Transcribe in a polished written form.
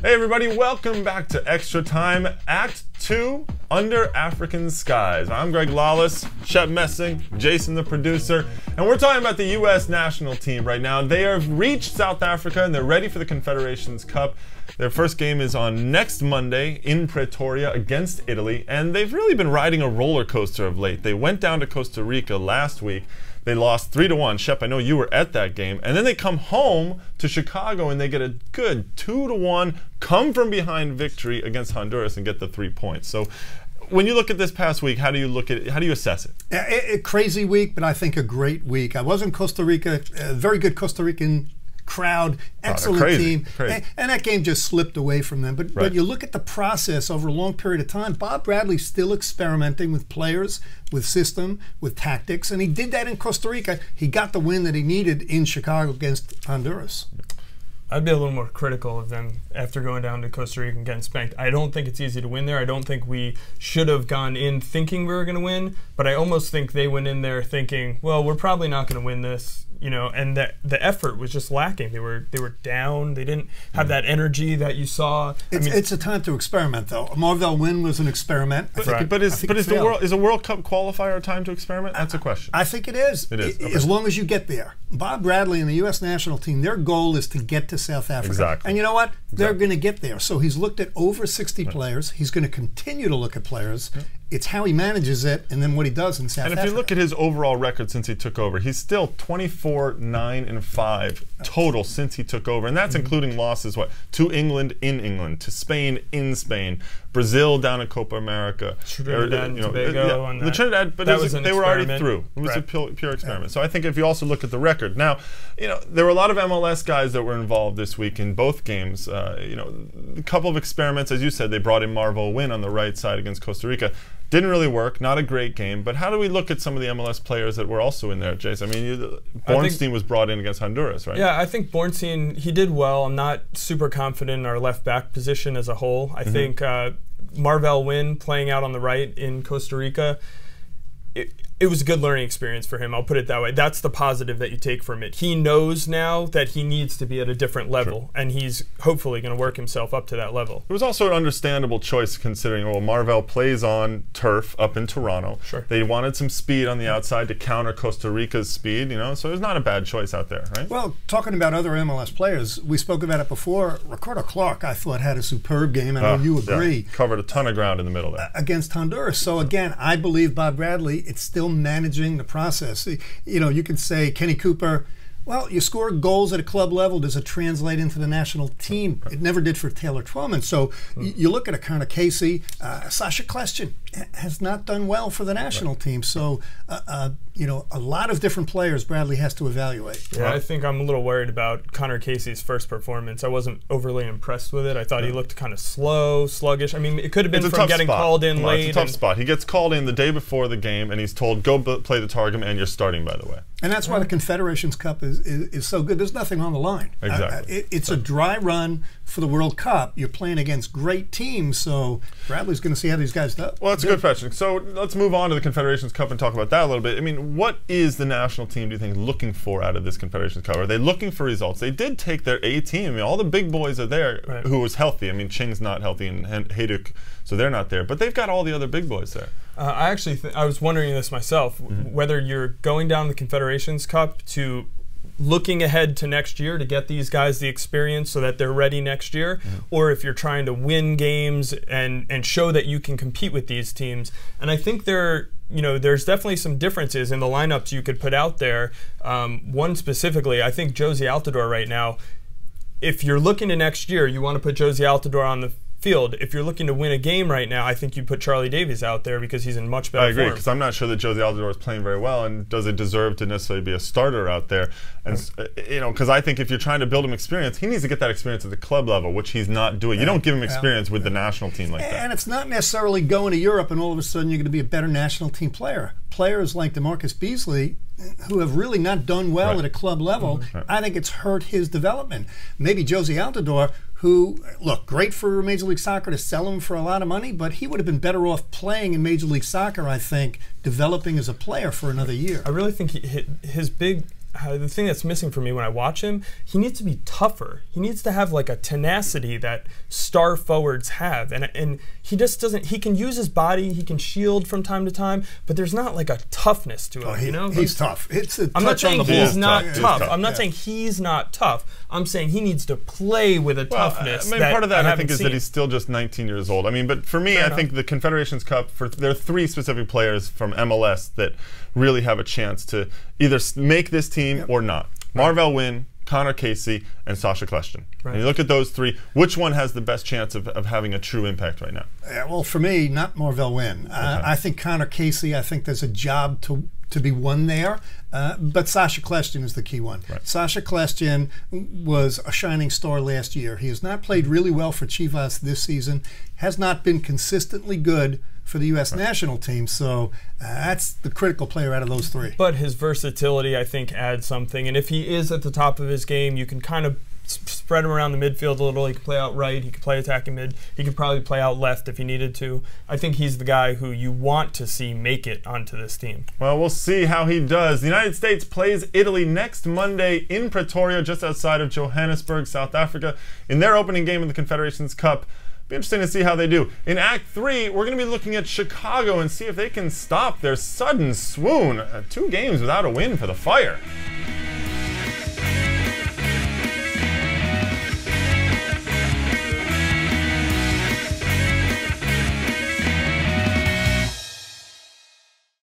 Hey everybody, welcome back to Extra Time, Act 2, Under African Skies. I'm Greg Lawless, Shep Messing, Jason the producer, and we're talking about the U.S. national team right now. They have reached South Africa and they're ready for the Confederations Cup. Their first game is on next Monday in Pretoria against Italy, and they've really been riding a roller coaster of late. They went down to Costa Rica last week. They lost 3-1. Shep, I know you were at that game. And then they come home to Chicago and they get a good 2-1 come from behind victory against Honduras and get the 3 points. So when you look at this past week, how do you look at it? How do you assess it? A crazy week, but I think a great week. I was in Costa Rica, a very good Costa Rican crowd, excellent team, and that game just slipped away from them. But you look at the process over a long period of time. Bob Bradley's still experimenting with players, with system, with tactics, and he did that in Costa Rica. He got the win that he needed in Chicago against Honduras. I'd be a little more critical of them after going down to Costa Rica and getting spanked. I don't think it's easy to win there. I don't think we should have gone in thinking we were going to win, but I almost think they went in there thinking, well, we're probably not going to win this. You know, and that the effort was just lacking. They were down. They didn't have that energy that you saw. It's a time to experiment, though. A Marvell win was an experiment. But is a World Cup qualifier a time to experiment? That's a question. I think it is. It is. Okay. As long as you get there. Bob Bradley and the U.S. national team, their goal is to get to South Africa. Exactly. And you know what? They're going to get there. So he's looked at over 60 players. He's going to continue to look at players. It's how he manages it and then what he does in South Africa. And if you look at his overall record since he took over, he's still 24-9-5 total since he took over. And that's including losses, to England in England, to Spain in Spain, Brazil down at Copa America. Trinidad and Tobago. The Trinidad, but they were already through. It was a pure experiment. So I think if you also look at the record. Now, there were a lot of MLS guys that were involved this week in both games. A couple of experiments, as you said, they brought in Marvell Win on the right side against Costa Rica. Didn't really work, not a great game, but how do we look at some of the MLS players that were also in there, Jace? I mean, Bornstein was brought in against Honduras, right? Yeah, I think Bornstein, he did well. I'm not super confident in our left back position as a whole. I think Marvell Win playing out on the right in Costa Rica, it was a good learning experience for him. I'll put it that way. That's the positive that you take from it. He knows now that he needs to be at a different level, and he's hopefully going to work himself up to that level. It was also an understandable choice considering, Marvell plays on turf up in Toronto. Sure. They wanted some speed on the outside to counter Costa Rica's speed, so it was not a bad choice out there, right? Well, talking about other MLS players, we spoke about it before. Ricardo Clark, I thought, had a superb game, and I know you agree. Yeah. Covered a ton of ground in the middle there. Against Honduras. So again, I believe Bob Bradley, it's still managing the process. You can say Kenny Cooper, well, you score goals at a club level. Does it translate into the national team? It never did for Taylor Twellman. So you look at a kind of Casey, Sasha Kleshin has not done well for the national team. So, a lot of different players Bradley has to evaluate. Yeah, I think I'm a little worried about Connor Casey's first performance. I wasn't overly impressed with it. I thought he looked kind of slow, sluggish. I mean, it could have been from getting called in late. It's a tough spot. He gets called in the day before the game, and he's told, go play the target, and you're starting, by the way. And that's why the Confederations Cup is so good. There's nothing on the line. Exactly. It's a dry run for the World Cup. You're playing against great teams, so Bradley's going to see how these guys do. Well, that's a good question. So let's move on to the Confederations Cup and talk about that a little bit. I mean, what is the national team, do you think, looking for out of this Confederations Cup? Are they looking for results? They did take their A team. I mean, all the big boys are there who was healthy. I mean, Ching's not healthy and Hayduk, so they're not there. But they've got all the other big boys there. I actually I was wondering this myself, whether you're going down the Confederations Cup to looking ahead to next year to get these guys the experience so that they're ready next year, or if you're trying to win games and show that you can compete with these teams. And I think there's definitely some differences in the lineups you could put out there. One specifically, I think Jozy Altidore right now, if you're looking to next year, you want to put Jozy Altidore on the field. If you're looking to win a game right now, I think you put Charlie Davies out there because he's in much better form. I agree, because I'm not sure that Jozy Altidore is playing very well, and does it deserve to necessarily be a starter out there? And because I think if you're trying to build him experience, he needs to get that experience at the club level, which he's not doing. You don't give him experience with the national team like that. And it's not necessarily going to Europe and all of a sudden you're going to be a better national team player. Players like DeMarcus Beasley, who have really not done well at a club level, I think it's hurt his development. Maybe Jozy Altidore, who, look, great for Major League Soccer to sell him for a lot of money, but he would have been better off playing in Major League Soccer, I think, developing as a player for another year. I really think his big the thing that's missing for me when I watch him, he needs to be tougher. He needs to have like a tenacity that star forwards have, and he just doesn't. He can use his body, he can shield from time to time, but there's not like a toughness to him. You know, he's tough. It's a I'm not saying he's not tough. I'm not yeah. saying he's not tough. I'm saying he needs to play with a toughness. I mean, part of that I think is seen. that he's still just 19 years old. I mean, but for me, Fair I enough. think the Confederations Cup, there are 3 specific players from MLS that really have a chance to either make this team or not. Marvell Wynn, Connor Casey, and Sasha Kljestan. Right. And you look at those 3, which one has the best chance of having a true impact right now? Well, for me, not Marvell Wynn. I think Connor Casey, I think there's a job to be won there. But Sasha Kljestan is the key one. Right. Sasha Kljestan was a shining star last year. He has not played really well for Chivas this season, has not been consistently good for the U.S. national team. So that's the critical player out of those 3. But his versatility, I think, adds something. And if he is at the top of his game, you can kind of spread him around the midfield a little. He can play out right. He can play attacking mid. He could probably play out left if he needed to. I think he's the guy who you want to see make it onto this team. Well, we'll see how he does. The United States plays Italy next Monday in Pretoria, just outside of Johannesburg, South Africa, in their opening game of the Confederations Cup. Be interesting to see how they do. In Act 3, we're going to be looking at Chicago and see if they can stop their sudden swoon. 2 games without a win for the Fire.